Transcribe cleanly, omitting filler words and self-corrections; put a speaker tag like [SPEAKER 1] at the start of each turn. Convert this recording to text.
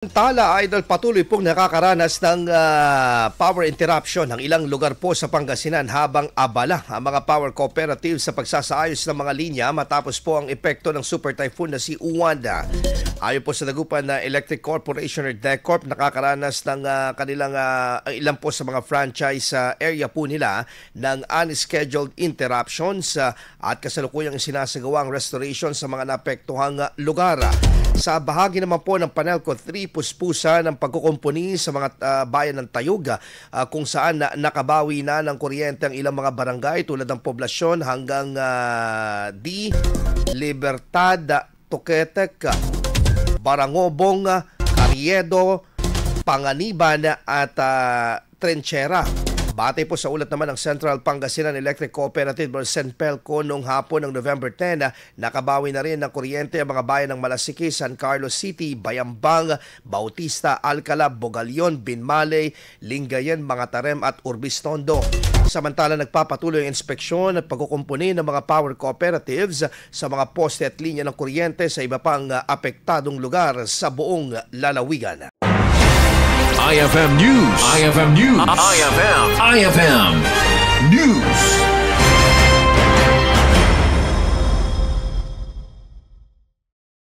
[SPEAKER 1] Tala, Idol, patuloy pong nakakaranas ng power interruption ng ilang lugar po sa Pangasinan habang abala ang mga power cooperatives sa pagsasaayos ng mga linya matapos po ang epekto ng super typhoon na si Uwanda. Ayon po sa dagupan na Electric Corporation or DECORP, nakakaranas ng kanilang ilan po sa mga franchise area po nila ng unscheduled interruptions at kasalukuyang sinasagawang restoration sa mga naapektuhang lugar. Sa bahagi naman po ng Panelco 3, puspusa ng pagkukumpuni sa mga bayan ng Tayug kung saan nakabawi na ng kuryente ang ilang mga barangay tulad ng Poblasyon hanggang Di, Libertad, Toquetec, Barangobong, Carriedo, Panganiban at Trenchera. Batay po sa ulat naman ng Central Pangasinan Electric Cooperative or CENPELCO noong hapon ng November 10, nakabawi na rin ng kuryente ang mga bayan ng Malasiki, San Carlos City, Bayambang, Bautista, Alcalá, Bogalion, Binmaley, Lingayen, Mangatarem at Urbistondo. Samantala, nagpapatuloy ang inspeksyon at pagkukumpuni ng mga power cooperatives sa mga poste at linya ng kuryente sa iba pang apektadong lugar sa buong lalawigan.
[SPEAKER 2] IFM News. IFM News. IFM.